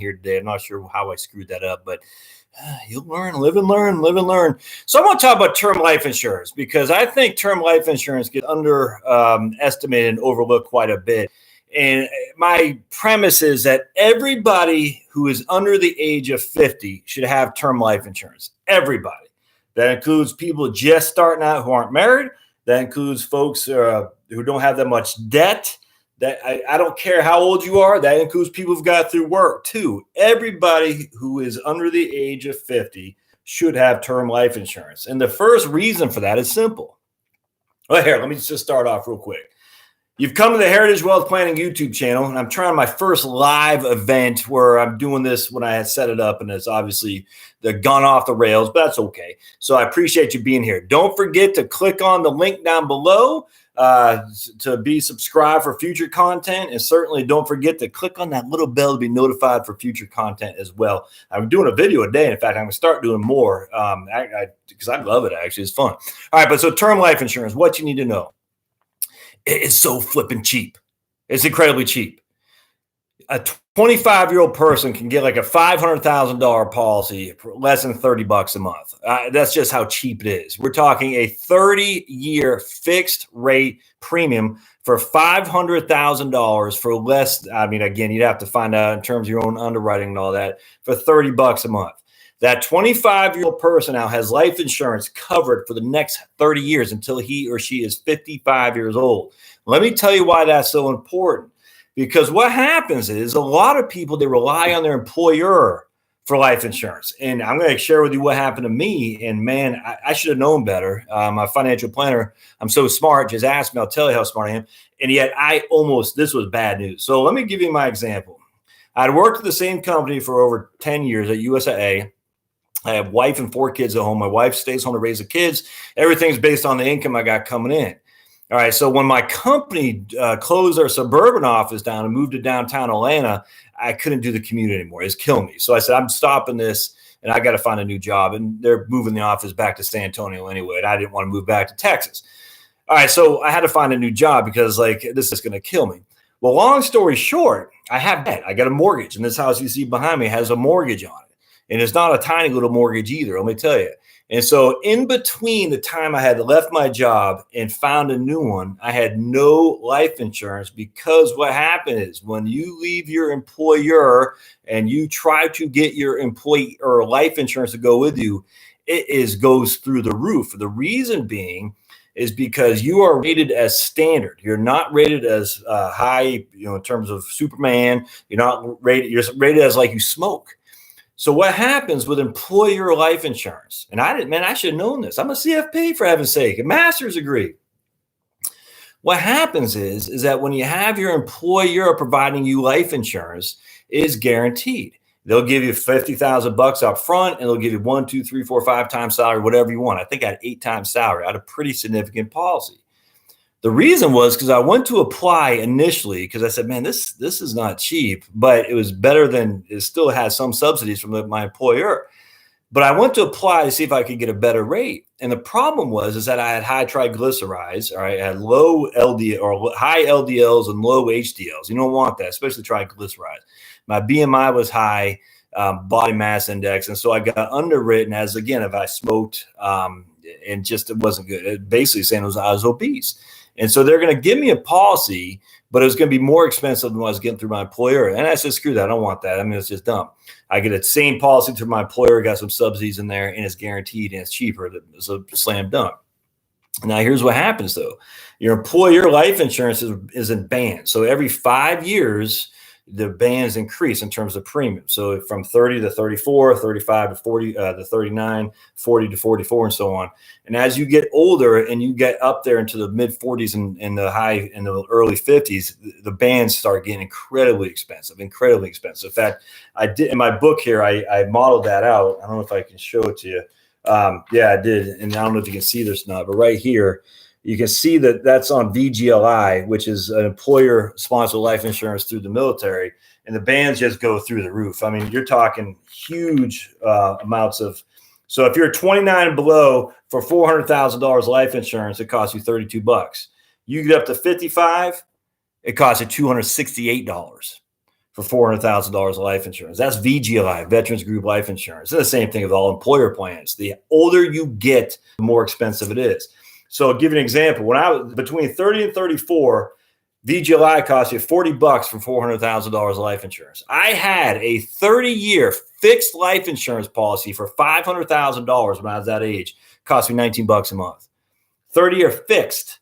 here today. I'm not sure how I screwed that up, but you'll learn, live and learn, live and learn. So I want to talk about term life insurance because I think term life insurance gets underestimated and overlooked quite a bit. And my premise is that everybody who is under the age of 50 should have term life insurance. Everybody. That includes people just starting out who aren't married. That includes folks who don't have that much debt. That I don't care how old you are. That includes people who've got through work too. Everybody who is under the age of 50 should have term life insurance. And the first reason for that is simple. Well, here, let me just start off real quick. You've come to the Heritage Wealth Planning YouTube channel, and I'm trying my first live event where I'm doing this when I had set it up, and it's obviously gone off the rails, but that's okay. So I appreciate you being here. Don't forget to click on the link down below to be subscribed for future content, and certainly don't forget to click on that little bell to be notified for future content as well. I'm doing a video a day. In fact, I'm going to start doing more because I love it, actually. It's fun. All right, but so term life insurance, what you need to know. It's so flipping cheap. It's incredibly cheap. A 25-year-old person can get like a $500,000 policy for less than $30 a month. That's just how cheap it is. We're talking a 30-year fixed rate premium for $500,000 for less. I mean, again, you'd have to find out in terms of your own underwriting and all that for $30 a month. That 25-year-old person now has life insurance covered for the next 30 years until he or she is 55 years old. Let me tell you why that's so important. Because what happens is a lot of people, they rely on their employer for life insurance. And I'm going to share with you what happened to me. And man, I should have known better. My financial planner, I'm so smart, just ask me, I'll tell you how smart I am. And yet this was bad news. So let me give you my example. I'd worked at the same company for over 10 years at USAA. I have a wife and 4 kids at home. My wife stays home to raise the kids. Everything's based on the income I got coming in. All right. So when my company closed their suburban office down and moved to downtown Atlanta, I couldn't do the commute anymore. It's killing me. So I said, I'm stopping this and I got to find a new job. And they're moving the office back to San Antonio anyway. And I didn't want to move back to Texas. All right. So I had to find a new job because this is going to kill me. Well, long story short, I have debt. I got a mortgage, and this house you see behind me has a mortgage on it. And it's not a tiny little mortgage either, let me tell you. And so in between the time I had left my job and found a new one, I had no life insurance because what happened is when you leave your employer and you try to get your employee or life insurance to go with you, goes through the roof. The reason being is because you are rated as standard. You're not rated as high, in terms of Superman. You're rated as like you smoke. So what happens with employer life insurance? And I should have known this. I'm a CFP, for heaven's sake, a master's degree. What happens is that when you have your employer providing you life insurance, it is guaranteed. They'll give you $50,000 up front, and they'll give you 1, 2, 3, 4, 5 times salary, whatever you want. I think I had 8 times salary. I had a pretty significant policy. The reason was because I went to apply initially because I said, man, this is not cheap, but it was better than it still has some subsidies from my employer. But I went to apply to see if I could get a better rate. And the problem is that I had high triglycerides. All right, I had low LDL or high LDLs and low HDLs. You don't want that, especially triglycerides. My BMI was high, body mass index. And so I got underwritten as, again, if I smoked and just it wasn't good. It basically saying I was obese. And so they're going to give me a policy, but it was going to be more expensive than what I was getting through my employer. And I said, screw that. I don't want that. I mean, it's just dumb. I get the same policy through my employer, got some subsidies in there, and it's guaranteed and it's cheaper. It's a slam dunk. Now, here's what happens, though. Your employer life insurance isn't banned. So every 5 years, the bands increase in terms of premium. So from 30 to 34, 35 to 40, to 39, 40 to 44, and so on. And as you get older and you get up there into the mid 40s and the early 50s, the bands start getting incredibly expensive. In fact, I did in my book here, I modeled that out. I don't know if I can show it to you. Yeah, I did. And I don't know if you can see this or not, but right here, you can see that that's on VGLI, which is an employer-sponsored life insurance through the military, and the bands just go through the roof. I mean, you're talking huge amounts of. So if you're 29 and below for $400,000 life insurance, it costs you $32. You get up to 55, it costs you $268. for $400,000 of life insurance. That's VGLI, Veterans Group Life Insurance. It's the same thing with all employer plans. The older you get, the more expensive it is. So I'll give you an example. When I was between 30 and 34, VGLI cost you $40 for $400,000 of life insurance. I had a 30-year fixed life insurance policy for $500,000 when I was that age. It cost me $19 a month. 30-year fixed.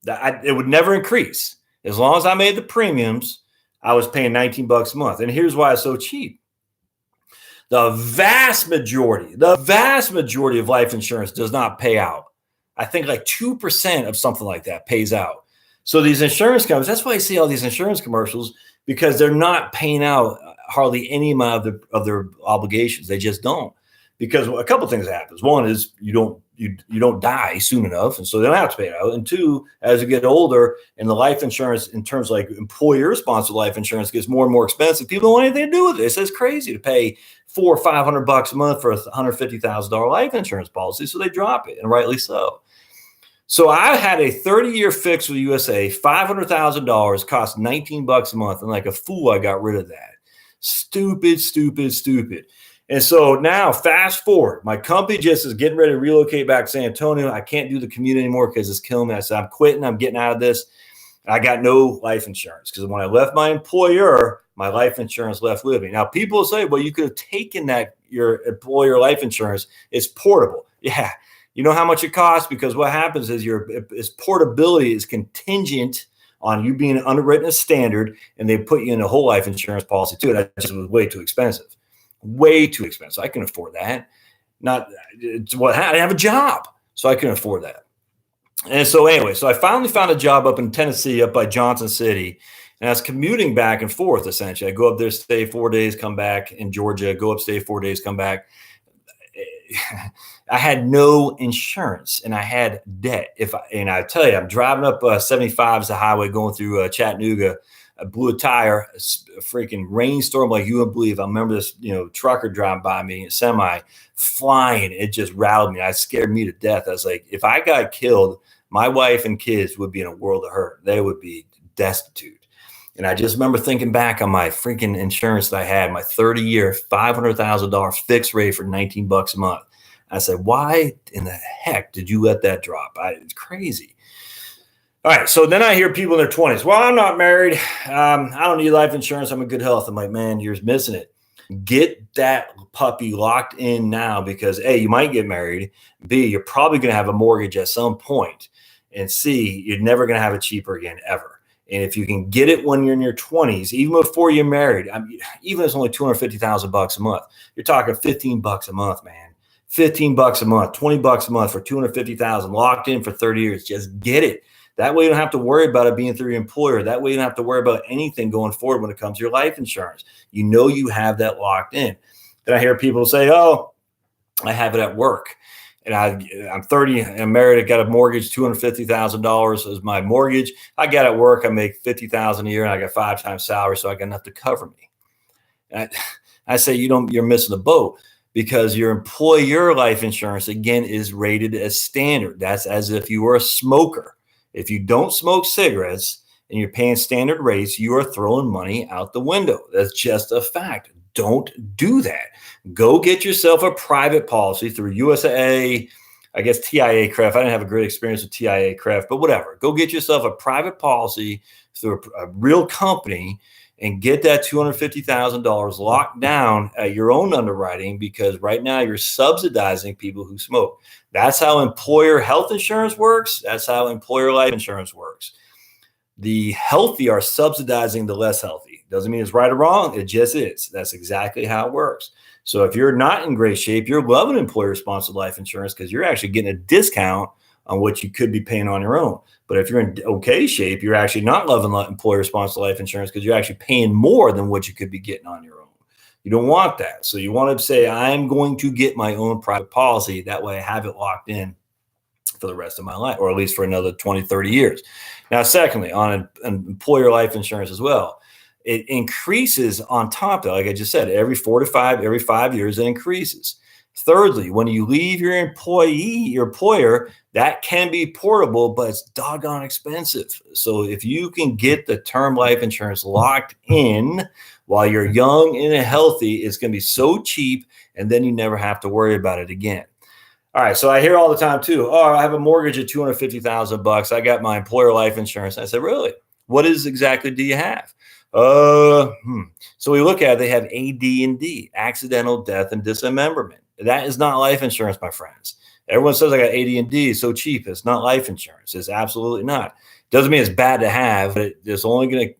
It would never increase. As long as I made the premiums, I was paying $19 a month. And here's why it's so cheap. The vast majority of life insurance does not pay out. I think like 2% of something like that pays out. So these insurance companies, that's why I see all these insurance commercials, because they're not paying out hardly any amount of their obligations. They just don't. Because a couple of things happens. One is you don't die soon enough, and so they don't have to pay it out. And two, as you get older and the life insurance, in terms of like employer-sponsored life insurance, gets more and more expensive, people don't want anything to do with it. It's crazy to pay $400 or $500 a month for a $150,000 life insurance policy, so they drop it, and rightly so. So I had a 30-year fix with USA, $500,000, cost $19 a month, and like a fool, I got rid of that. Stupid. And so now, fast forward, my company just is getting ready to relocate back to San Antonio. I can't do the commute anymore because it's killing me. I said, I'm quitting. I'm getting out of this. I got no life insurance because when I left my employer, my life insurance left with me. Now, people say, well, you could have taken your employer life insurance. It's portable. Yeah. You know how much it costs? Because what happens is its portability is contingent on you being underwritten as standard, and they put you in a whole life insurance policy too. That just was way too expensive. Way too expensive. I couldn't afford that. I didn't have a job, so I couldn't afford that. And so anyway, so I finally found a job up in Tennessee, up by Johnson City, and I was commuting back and forth, essentially. I go up there, stay 4 days, come back in Georgia, go up, stay 4 days, come back. I had no insurance and I had debt. And I tell you, I'm driving up 75 is the highway going through Chattanooga. I blew a tire, a freaking rainstorm like you wouldn't believe. I remember this, trucker driving by me, a semi flying. It just rattled me. It scared me to death. I was like, if I got killed, my wife and kids would be in a world of hurt. They would be destitute. And I just remember thinking back on my freaking insurance that I had, my 30-year, $500,000 fixed rate for $19 a month. I said, why in the heck did you let that drop? It's crazy. All right. So then I hear people in their 20s. Well, I'm not married. I don't need life insurance. I'm in good health. I'm like, man, you're missing it. Get that puppy locked in now because A, you might get married. B, you're probably going to have a mortgage at some point. And C, you're never going to have it cheaper again, ever. And if you can get it when you're in your 20s, even before you're married, even if it's only $250,000 a month, you're talking $15 a month, man. $15 a month, $20 a month for $250,000 locked in for 30 years. Just get it. That way you don't have to worry about it being through your employer. That way you don't have to worry about anything going forward when it comes to your life insurance. You know you have that locked in. Then I hear people say, oh, I have it at work. And I'm 30, I'm married, I got a mortgage, $250,000 is my mortgage. I got at work, I make $50,000 a year and I got 5 times salary, so I got enough to cover me. And I say, you're missing the boat because your employer life insurance, again, is rated as standard. That's as if you were a smoker. If you don't smoke cigarettes and you're paying standard rates, you are throwing money out the window. That's just a fact. Don't do that. Go get yourself a private policy through USAA, I guess TIA CREF. I didn't have a great experience with TIA CREF, but whatever. Go get yourself a private policy through a real company and get that $250,000 locked down at your own underwriting, because right now you're subsidizing people who smoke. That's how employer health insurance works. That's how employer life insurance works. The healthy are subsidizing the less healthy. Doesn't mean it's right or wrong. It just is. That's exactly how it works. So if you're not in great shape, you're loving employer-sponsored life insurance because you're actually getting a discount on what you could be paying on your own. But if you're in okay shape, you're actually not loving employer-sponsored life insurance because you're actually paying more than what you could be getting on your own. You don't want that. So you want to say, I'm going to get my own private policy. That way I have it locked in for the rest of my life, or at least for another 20, 30 years. Now, secondly, on an employer life insurance as well, it increases on top of that. Like I just said, every 5 years, it increases. Thirdly, when you leave your employer, that can be portable, but it's doggone expensive. So if you can get the term life insurance locked in while you're young and healthy, it's going to be so cheap, and then you never have to worry about it again. All right, so I hear all the time too. Oh, I have a mortgage of $250,000. I got my employer life insurance. I said, really? What is exactly do you have? So we look at it, they have AD&D, accidental death and dismemberment. That is not life insurance, my friends. Everyone says I got AD&D, it's so cheap. It's not life insurance. It's absolutely not. Doesn't mean it's bad to have, but you're only going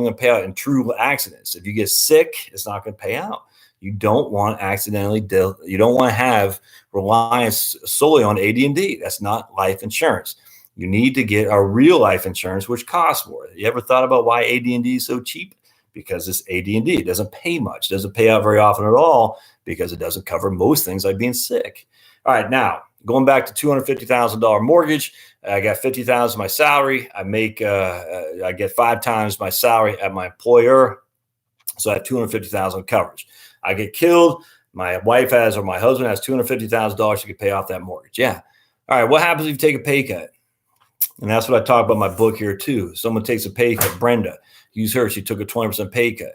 to pay out in true accidents. If you get sick, it's not going to pay out. You don't want you don't want to have reliance solely on AD&D. That's not life insurance. You need to get a real life insurance, which costs more. You ever thought about why AD&D is so cheap? Because it's AD&D. It doesn't pay much. It doesn't pay out very often at all because it doesn't cover most things like being sick. All right, now going back to $250,000 mortgage, I got $50,000 my salary. I get 5 times my salary at my employer, so I have $250,000 coverage. I get killed. My wife has, or my husband has $250,000 to pay off that mortgage. Yeah. All right. What happens if you take a pay cut? And that's what I talk about in my book here too. Someone takes a pay cut. Brenda, use her. She took a 20% pay cut.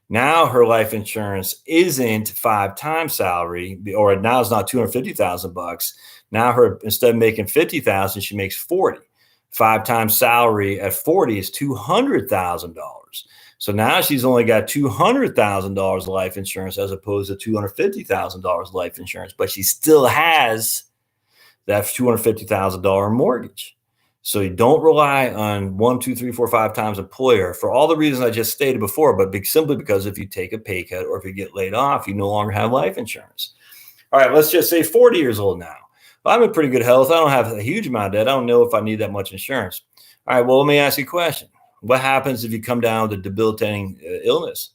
Now her life insurance isn't 5 times salary, or now it's not $250,000. Now instead of making 50,000, she makes 40. 5 times salary at 40 is $200,000. So now she's only got $200,000 life insurance as opposed to $250,000 life insurance, but she still has that $250,000 mortgage. So you don't rely on 1, 2, 3, 4, 5 times employer for all the reasons I just stated before, but simply because if you take a pay cut or if you get laid off, you no longer have life insurance. All right, let's just say 40 years old now. Well, I'm in pretty good health. I don't have a huge amount of debt. I don't know if I need that much insurance. All right, well, let me ask you a question. What happens if you come down with a debilitating illness?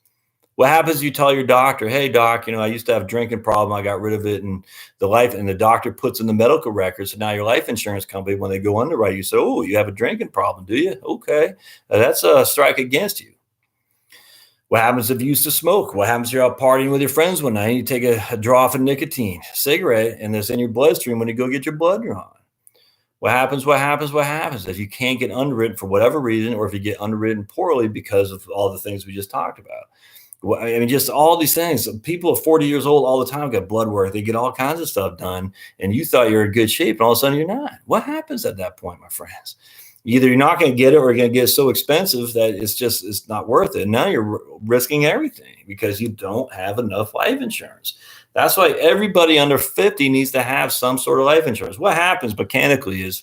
What happens if you tell your doctor, hey, doc, I used to have a drinking problem. I got rid of it. And the doctor puts in the medical records. So now your life insurance company, when they go underwrite, you say, oh, you have a drinking problem, do you? Okay. That's a strike against you. What happens if you used to smoke? What happens if you're out partying with your friends one night and you take a draw of nicotine, cigarette, and it's in your bloodstream when you go get your blood drawn? What happens if you can't get underwritten for whatever reason, or if you get underwritten poorly because of all the things we just talked about? I mean, just all these things. People at 40 years old all the time get blood work. They get all kinds of stuff done, and you thought you're in good shape, and all of a sudden you're not. What happens at that point, my friends? Either you're not going to get it, or you're going to get so expensive that it's not worth it. And now you're risking everything because you don't have enough life insurance. That's why everybody under 50 needs to have some sort of life insurance. What happens mechanically is,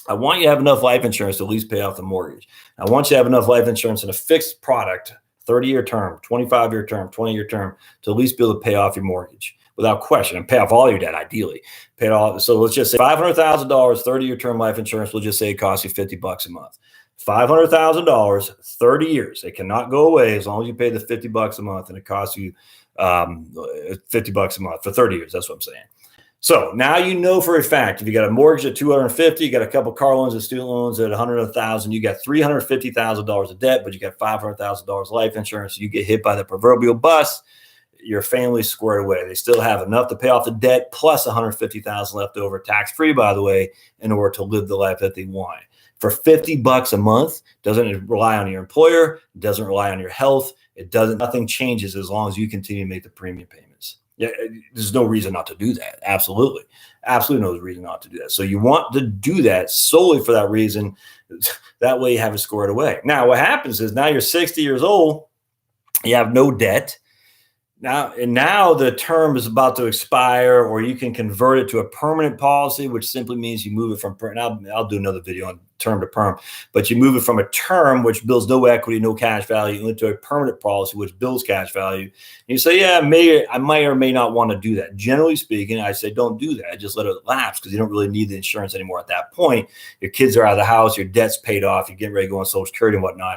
I want you to have enough life insurance to at least pay off the mortgage. I want you to have enough life insurance in a fixed product, 30-year term, 25-year term, 20-year term, to at least be able to pay off your mortgage without question and pay off all your debt, ideally. Pay it all. So let's just say $500,000, 30-year term life insurance. We'll just say it costs you $50 a month. $500,000, 30 years. It cannot go away as long as you pay the $50 a month, and it costs you $50 a month for 30 years. That's what I'm saying. So now you know for a fact, if you got a mortgage at $250,000, you got a couple car loans and student loans at $100,000, you got $350,000 of debt, but you got $500,000 life insurance. You get hit by the proverbial bus, your family's squared away. They still have enough to pay off the debt plus $150,000 left over, tax-free, by the way, in order to live the life that they want. For $50 a month, doesn't rely on your employer, doesn't rely on your health. Nothing changes as long as you continue to make the premium payments. Yeah, there's no reason not to do that. Absolutely no reason not to do that. So you want to do that solely for that reason. That way you have it squared away. Now what happens is, now you're 60 years old, you have no debt. Now the term is about to expire, or you can convert it to a permanent policy, which simply means you move it from I'll do another video on term to perm, but you move it from a term which builds no equity, no cash value, into a permanent policy which builds cash value. And you say, yeah, I might or may not want to do that. Generally speaking, I say don't do that. Just let it lapse, because you don't really need the insurance anymore at that point. Your kids are out of the house, your debt's paid off, you're getting ready to go on Social Security and whatnot.